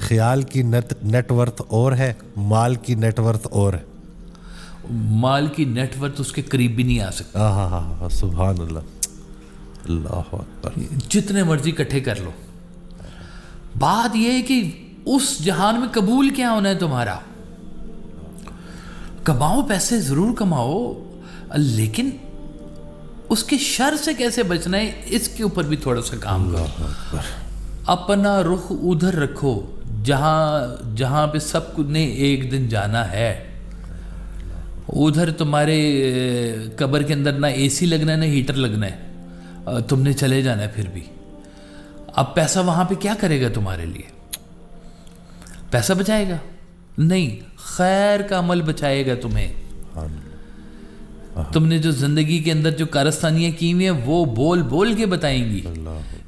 خیال کی net worth اور ہے، مال کی نیٹ ورتھ اور ہے. مال کی نیٹ ورتھ اس کے قریب بھی نہیں آ سکتی. ہاں ہاں ہاں سبحان اللہ، اللہ اکبر. جتنے مرضی اکٹھے کر لو. بات یہ ہے کہ اس جہان میں قبول کیا ہونا ہے تمہارا. کماؤ پیسے ضرور کماؤ، لیکن اس کے شر سے کیسے بچنا ہے اس کے اوپر بھی تھوڑا سا کام کرو. اپنا رخ ادھر رکھو جہاں پہ سب کو نے ایک دن جانا ہے. ادھر تمہارے قبر کے اندر نہ اے سی لگنا ہے نہ ہیٹر لگنا ہے، تم نے چلے جانا ہے پھر بھی. اب پیسہ وہاں پہ کیا کرے گا تمہارے لیے؟ پیسہ بچائے گا نہیں، خیر کا عمل بچائے گا تمہیں. تم نے جو زندگی کے اندر جو کارستانیاں کی ہوئی ہیں وہ بول بول کے بتائیں گی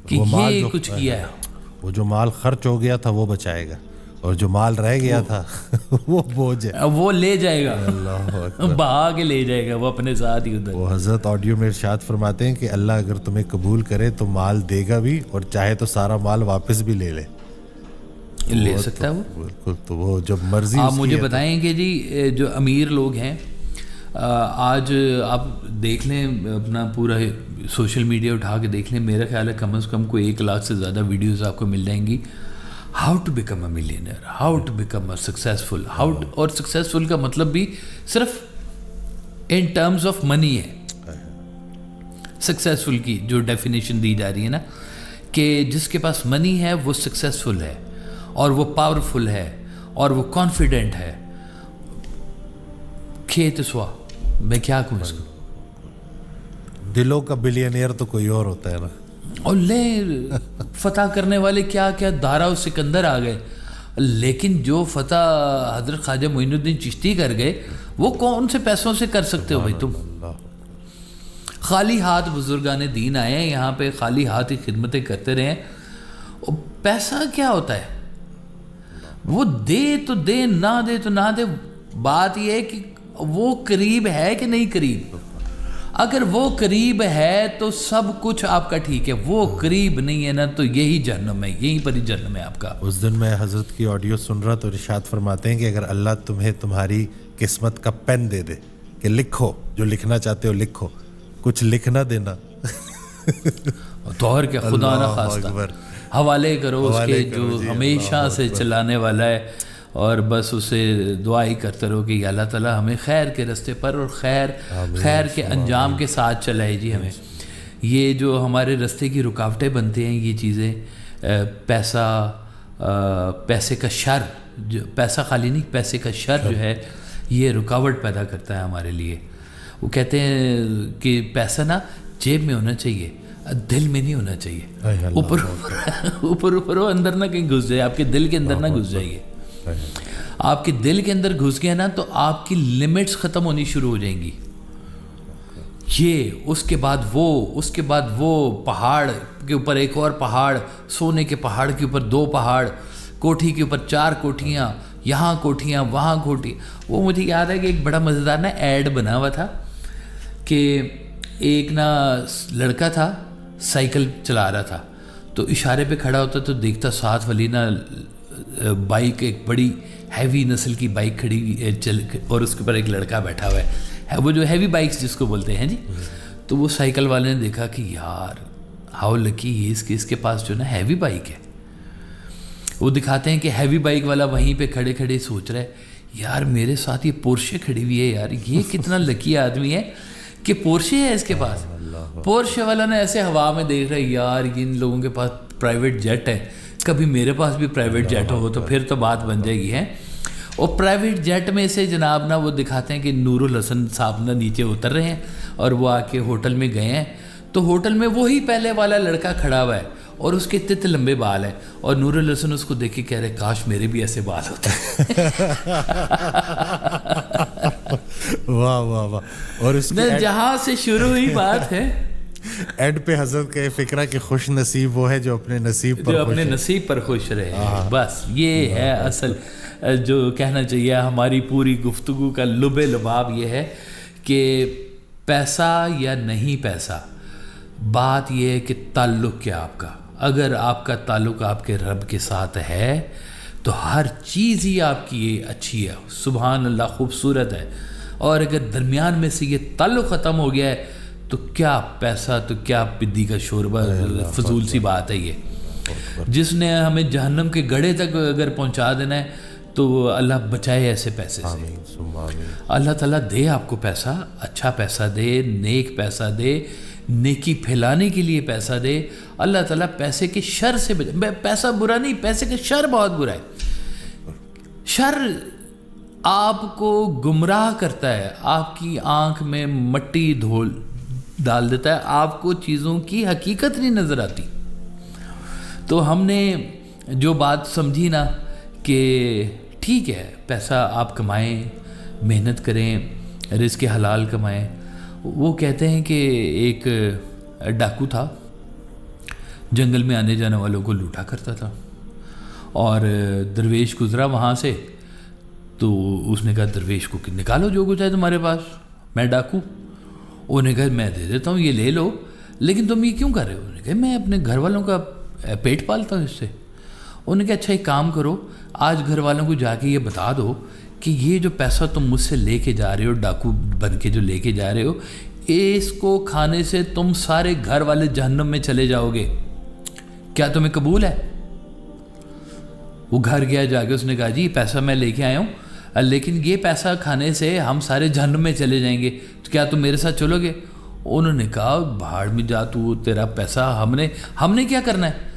کہ یہ کچھ کیا ہے. وہ جو مال خرچ ہو گیا تھا وہ بچائے گا، اور جو مال رہ گیا تھا وہ بوجھ ہے، وہ لے جائے گا، اللہ اکبر، بہا کے لے جائے گا وہ اپنے ساتھ ہی ادھر. وہ حضرت آڈیو میں ارشاد فرماتے ہیں کہ اللہ اگر تمہیں قبول کرے تو مال دے گا بھی، اور چاہے تو سارا مال واپس بھی لے سکتا ہے وہ. بالکل. تو وہ جب مرضی. آپ مجھے بتائیں کہ جی جو امیر لوگ ہیں آج آپ دیکھ لیں اپنا پورا سوشل میڈیا اٹھا کے دیکھ لیں، میرا خیال ہے کم از کم کوئی 1 لاکھ سے زیادہ ویڈیوز آپ کو مل جائیں گی. How to become a millionaire, how to become a successful, اور سکسیزفل کا مطلب بھی صرف ان ٹرمز آف منی ہے. سکسیزفل کی جو ڈیفینیشن دی جا رہی ہے نا کہ جس کے پاس منی ہے وہ سکسیزفل ہے، اور وہ پاورفل ہے، اور وہ کانفیڈنٹ ہے. کھیت سوا میں کیا کہوں اس کو. دلوں کا بلینئر تو کوئی اور ہوتا ہے نا. اور لے فتح کرنے والے کیا کیا دارا و سکندر آ گئے، لیکن جو فتح حضرت خواجہ معین الدین چشتی کر گئے وہ کون سے پیسوں سے کر سکتے ہو بھائی تم؟ خالی ہاتھ بزرگان دین آئے ہیں یہاں پہ، خالی ہاتھ ہی خدمتیں کرتے رہے ہیں. پیسہ کیا ہوتا ہے؟ وہ دے تو دے، نہ دے تو نہ دے. بات یہ ہے کہ وہ قریب ہے کہ نہیں قریب. اگر وہ قریب ہے تو سب کچھ آپ کا ٹھیک ہے، وہ قریب نہیں ہے نا تو یہی جہنم ہے، یہیں پر ہی جہنم ہے آپ کا. اس دن میں حضرت کی آڈیو سن رہا تو ارشاد فرماتے ہیں کہ اگر اللہ تمہیں تمہاری قسمت کا پین دے دے کہ لکھو جو لکھنا چاہتے ہو لکھو، کچھ لکھنا دینا طور کے خدا نہ خواستہ حوالے کرو اس کے جو ہمیشہ سے چلانے والا ہے، اور بس اسے دعا ہی کرتے رہو کہ اللہ تعالیٰ ہمیں خیر کے راستے پر اور خیر کے انجام کے ساتھ چلائے جی ہمیں. یہ جو ہمارے راستے کی رکاوٹیں بنتے ہیں یہ چیزیں، پیسے کا شر، جو پیسہ خالی نہیں، پیسے کا شر جو ہے یہ رکاوٹ پیدا کرتا ہے ہمارے لیے. وہ کہتے ہیں کہ پیسہ نا جیب میں ہونا چاہیے، دل میں نہیں ہونا چاہیے. اوپر وہ اندر نہ کہیں گھس جائے، آپ کے دل کے اندر نہ گھس جائیے. آپ کے دل کے اندر گھس گیا نا تو آپ کی لمٹس ختم ہونی شروع ہو جائیں گی. یہ اس کے بعد وہ پہاڑ کے اوپر ایک اور پہاڑ، سونے کے پہاڑ کے اوپر 2 پہاڑ، کوٹھی کے اوپر 4 کوٹھیاں، یہاں کوٹھیاں وہاں کوٹھی. وہ مجھے یاد ہے کہ ایک بڑا مزیدار نا ایڈ بنا ہوا تھا کہ ایک نا لڑکا تھا سائیکل چلا رہا تھا، تو اشارے پہ کھڑا ہوتا تو دیکھتا ساتھ والی نا بائک، ایک بڑی ہیوی نسل کی بائک کھڑی اور اس کے اوپر ایک لڑکا بیٹھا ہوا ہے، وہ جو ہیوی بائکس جس کو بولتے ہیں جی. تو وہ سائیکل والے نے دیکھا کہ یار ہاؤ لکی، اس کے پاس جو نا ہیوی بائک ہے. وہ دکھاتے ہیں کہ ہیوی بائک والا وہیں پہ کھڑے کھڑے سوچ رہا ہے یار میرے ساتھ یہ پورشے کھڑی ہوئی ہے، یار یہ کتنا لکی آدمی ہے کہ پورشے ہے اس کے پاس. پورشے والا نے ایسے ہوا میں دیکھ رہا ہے یار ان لوگوں کے پاس پرائیویٹ جیٹ ہے، کبھی میرے پاس بھی پرائیویٹ جیٹ ہو تو پھر تو بات بن جائے گی ہے. اور پرائیویٹ جیٹ میں سے جناب نا وہ دکھاتے ہیں کہ نور الحسن صاحب نا نیچے اتر رہے ہیں اور وہ آ کے ہوٹل میں گئے ہیں، تو ہوٹل میں وہی پہلے والا لڑکا کھڑا ہوا ہے اور اس کے اتنے لمبے بال ہیں، اور نور الحسن اس کو دیکھ کے کہہ رہے کاش میرے بھی ایسے بال ہوتے. واہ واہ واہ. اور اس جہاں سے شروع ہوئی بات ہے اینڈ پہ حضرت کا فکرہ کہ خوش نصیب وہ ہے جو اپنے نصیب پر خوش رہے. بس یہ ہے اصل جو کہنا چاہیے. ہماری پوری گفتگو کا لب لباب یہ ہے کہ پیسہ یا نہیں پیسہ، بات یہ ہے کہ تعلق کیا آپ کا. اگر آپ کا تعلق آپ کے رب کے ساتھ ہے تو ہر چیز ہی آپ کی اچھی ہے، سبحان اللہ، خوبصورت ہے. اور اگر درمیان میں سے یہ تعلق ختم ہو گیا ہے تو کیا پیسہ، تو کیا پدی کا شوربہ، فضول سی بات ہے یہ. جس نے ہمیں جہنم کے گڑھے تک اگر پہنچا دینا ہے تو اللہ بچائے ایسے پیسے سے. اللہ تعالیٰ دے آپ کو پیسہ، اچھا پیسہ دے، نیک پیسہ دے، نیکی پھیلانے کے لیے پیسہ دے. اللہ تعالیٰ پیسے کے شر سے پیسہ برا نہیں، پیسے کا شر بہت برا ہے. شر آپ کو گمراہ کرتا ہے، آپ کی آنکھ میں مٹی ڈال دیتا ہے، آپ کو چیزوں کی حقیقت نہیں نظر آتی. تو ہم نے جو بات سمجھی نا کہ ٹھیک ہے پیسہ آپ کمائیں، محنت کریں، رزق حلال کمائیں. وہ کہتے ہیں کہ ایک ڈاکو تھا، جنگل میں آنے جانے والوں کو لوٹا کرتا تھا، اور درویش گزرا وہاں سے تو اس نے کہا درویش کو کہ نکالو جو کچھ ہے تمہارے پاس، میں ڈاکو. انہوں نے کہا میں دے دیتا ہوں، یہ لے لو، لیکن تم یہ کیوں کر رہے ہو؟ انہوں نے کہا میں اپنے گھر والوں کا پیٹ پالتا ہوں اس سے. انہوں نے کہا اچھا ایک کام کرو، آج گھر والوں کو جا کے یہ بتا دو کہ یہ جو پیسہ تم مجھ سے لے کے جا رہے ہو، ڈاکو بن کے جو لے کے جا رہے ہو، اس کو کھانے سے تم سارے گھر والے جہنم میں چلے جاؤ گے، کیا تمہیں قبول ہے؟ وہ گھر گیا، جا کے اس نے کہا جی پیسہ میں لے کے آیا ہوں، لیکن یہ پیسہ کھانے سے ہم سارے جہنم میں چلے جائیں گے، تو کیا تم میرے ساتھ چلو گے؟ انہوں نے کہا بھاڑ میں جا، تو تیرا پیسہ ہم نے کیا کرنا ہے؟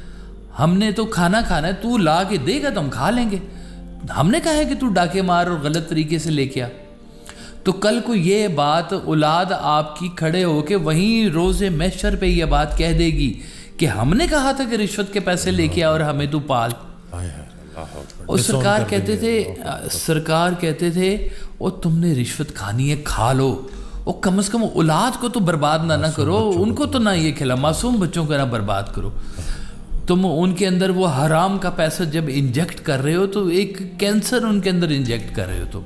ہم نے تو کھانا ہے، تو لا کے دے گا تو ہم کھا لیں گے. ہم نے کہا ہے کہ تو ڈاکے مار اور غلط طریقے سے لے کے آ. تو کل کو یہ بات اولاد آپ کی کھڑے ہو کے وہیں روز محشر پہ یہ بات کہہ دے گی کہ ہم نے کہا تھا کہ رشوت کے پیسے لے کے آ اور ہمیں تو پال. اور سرکار کہتے تھے اور تم نے رشوت کھانی ہے کھا لو، اور کم از کم اولاد کو تو برباد نہ کرو، ان کو تو نہ یہ کھلا، معصوم بچوں کو نہ برباد کرو. تم ان کے اندر وہ حرام کا پیسہ جب انجیکٹ کر رہے ہو تو ایک کینسر ان کے اندر انجیکٹ کر رہے ہو.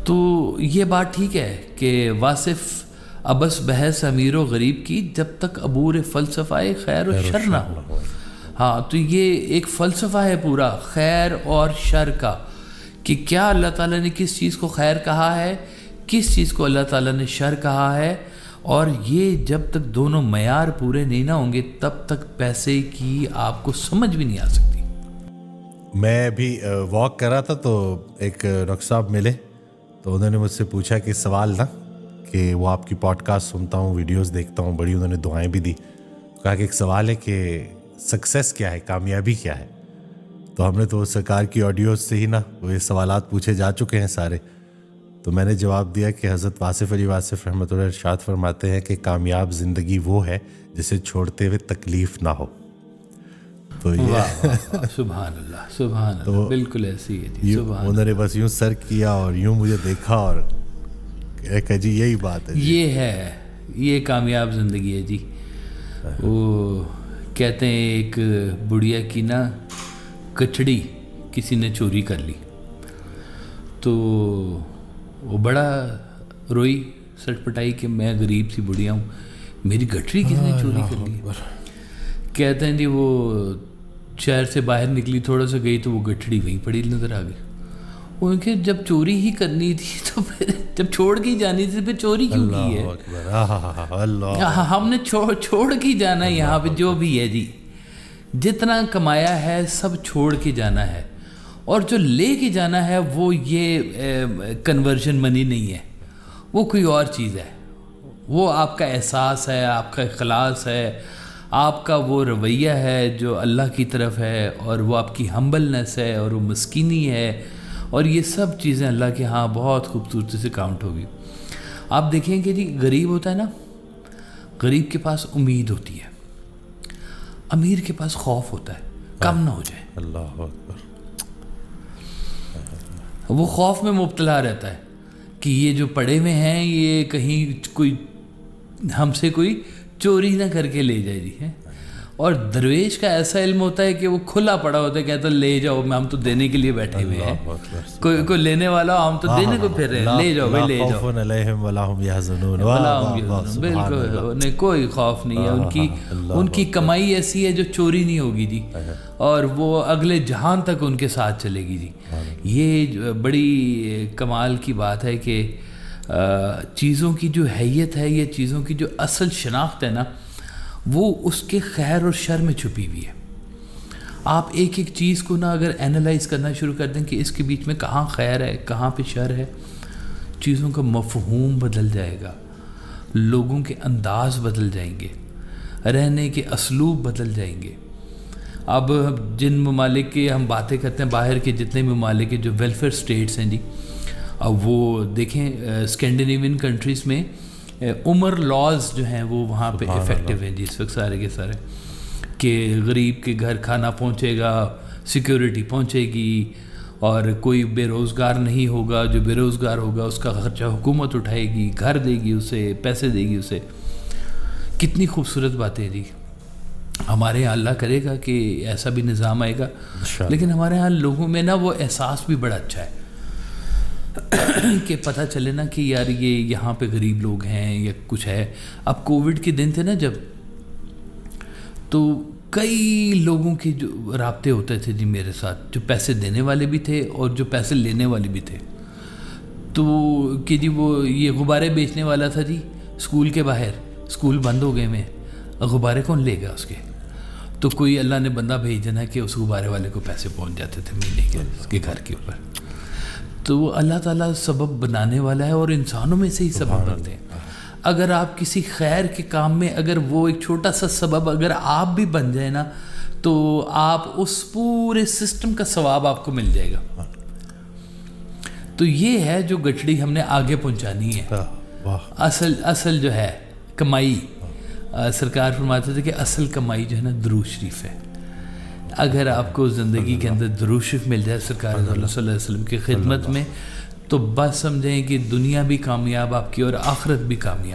تو یہ بات ٹھیک ہے کہ واصف ابس بحث امیر و غریب کی جب تک عبور فلسفہ خیر و شر نہ ہو. ہاں تو یہ ایک فلسفہ ہے پورا خیر اور شر کا، کہ کیا اللہ تعالیٰ نے کس چیز کو خیر کہا ہے، کس چیز کو اللہ تعالیٰ نے شر کہا ہے. اور یہ جب تک دونوں معیار پورے نہیں نہ ہوں گے تب تک پیسے کی آپ کو سمجھ بھی نہیں آ سکتی. میں بھی واک کر رہا تھا تو ایک ڈاکٹر صاحب ملے، تو انہوں نے مجھ سے پوچھا کہ سوال نا کہ وہ آپ کی پوڈ کاسٹ سنتا ہوں، ویڈیوز دیکھتا ہوں، بڑی انہوں نے دعائیں بھی دی. کہا کہ ایک سوال ہے کہ سکسیس کیا ہے، کامیابی کیا ہے. تو ہم نے تو سرکار کی آڈیوز سے ہی نا وہ یہ سوالات پوچھے جا چکے ہیں سارے. تو میں نے جواب دیا کہ حضرت واصف علی واصف رحمۃ اللہ ارشاد فرماتے ہیں کہ کامیاب زندگی وہ ہے جسے چھوڑتے ہوئے تکلیف نہ ہو. تو یہ سبحان اللہ، سبحان اللہ، بالکل ایسی ہے. انہوں نے بس یوں سر کیا اور یوں مجھے دیکھا اور کہا جی یہی بات ہے، یہ ہے، یہ کامیاب زندگی ہے جی. وہ کہتے ہیں ایک بڑھیا کی نا کچڑی کسی نے چوری کر لی، تو وہ بڑا روئی سٹ پٹائی کہ میں غریب سی بڑھیا ہوں، میری گٹھڑی کس نے چوری کر لی. کہتے ہیں جی وہ شہر سے باہر نکلی، تھوڑا سا گئی تو وہ گٹھڑی وہیں پڑی نظر آ گئی. ان کے جب چوری ہی کرنی تھی تو پھر جب چھوڑ کے جانی تھی پھر چوری کیوں کی ہے؟ ہم نے چھوڑ کے جانا ہے یہاں پہ جو بھی ہے جی، جتنا کمایا ہے سب چھوڑ کے جانا ہے. اور جو لے کے جانا ہے وہ یہ کنورژن منی نہیں ہے، وہ کوئی اور چیز ہے. وہ آپ کا احساس ہے، آپ کا اخلاص ہے، آپ کا وہ رویہ ہے جو اللہ کی طرف ہے، اور وہ آپ کی ہمبلنس ہے، اور وہ مسکینی ہے، اور یہ سب چیزیں اللہ کے ہاں بہت خوبصورتی سے کاؤنٹ ہوگی. آپ دیکھیں کہ جی غریب ہوتا ہے نا، غریب کے پاس امید ہوتی ہے، امیر کے پاس خوف ہوتا ہے کم نہ ہو جائے. اللہ اکبر. وہ خوف میں مبتلا رہتا ہے کہ یہ جو پڑے ہوئے ہیں یہ کہیں کوئی ہم سے کوئی چوری نہ کر کے لے جائے جی ہے. اور درویش کا ایسا علم ہوتا ہے کہ وہ کھلا پڑا ہوتا ہے, کہتا ہے لے جاؤ, میں ہم تو دینے کے لیے بیٹھے ہوئے ہیں, کوئی لینے والا ہم تو دینے کو پھر رہے ہیں, لے جاؤ بھائی لے جاؤ, بالکل انہیں کوئی خوف نہیں ہے, ان کی کمائی ایسی ہے جو چوری نہیں ہوگی جی, اور وہ اگلے جہان تک ان کے ساتھ چلے گی جی. یہ بڑی کمال کی بات ہے کہ چیزوں کی جو حیت ہے, یہ چیزوں کی جو اصل شناخت ہے نا, وہ اس کے خیر اور شر میں چھپی ہوئی ہے. آپ ایک ایک چیز کو نا اگر اینالائز کرنا شروع کر دیں کہ اس کے بیچ میں کہاں خیر ہے کہاں پہ شر ہے, چیزوں کا مفہوم بدل جائے گا, لوگوں کے انداز بدل جائیں گے, رہنے کے اسلوب بدل جائیں گے. اب جن ممالک کے ہم باتیں کرتے ہیں, باہر کے جتنے ممالک کے جو ویلفیئر اسٹیٹس ہیں جی, اب وہ دیکھیں اسکینڈینیوین کنٹریز میں عمر لاز جو ہیں وہ وہاں پہ افیکٹو ہیں جی اس وقت سارے کے سارے, کہ غریب کے گھر کھانا پہنچے گا, سیکیورٹی پہنچے گی, اور کوئی بے روزگار نہیں ہوگا, جو بے روزگار ہوگا اس کا خرچہ حکومت اٹھائے گی, گھر دے گی اسے, پیسے دے گی اسے. کتنی خوبصورت باتیں جی. ہمارے یہاں اللہ کرے گا کہ ایسا بھی نظام آئے گا, لیکن ہمارے یہاں لوگوں میں نا وہ احساس بھی بڑا اچھا ہے کہ پتہ چلے نا کہ یار یہ یہاں پہ غریب لوگ ہیں یا کچھ ہے. اب کووڈ کے دن تھے نا جب, تو کئی لوگوں کے جو رابطے ہوتے تھے جی میرے ساتھ, جو پیسے دینے والے بھی تھے اور جو پیسے لینے والے بھی تھے. تو کہ جی وہ یہ غبارے بیچنے والا تھا جی اسکول کے باہر, اسکول بند ہو گئے میں, غبارے کون لے گا اس کے, تو کوئی اللہ نے بندہ بھیج دینا کہ اس غبارے والے کو پیسے پہنچ جاتے تھے مہینے کے اس کے گھر کے اوپر. تو اللہ تعالیٰ سبب بنانے والا ہے, اور انسانوں میں سے ہی سبب بنتے ہیں. اگر آپ کسی خیر کے کام میں اگر وہ ایک چھوٹا سا سبب اگر آپ بھی بن جائے نا, تو آپ اس پورے سسٹم کا ثواب آپ کو مل جائے گا. تو یہ ہے جو گٹھڑی ہم نے آگے پہنچانی ہے. اصل جو ہے کمائی, سرکار فرماتے تھے کہ اصل کمائی جو ہے نا درود شریف ہے. اگر آپ کو زندگی کے اندر درود شریف مل جائے سرکار صلی اللہ علیہ وسلم کی خدمت میں, تو بس سمجھیں کہ دنیا بھی کامیاب آپ کی اور آخرت بھی کامیاب.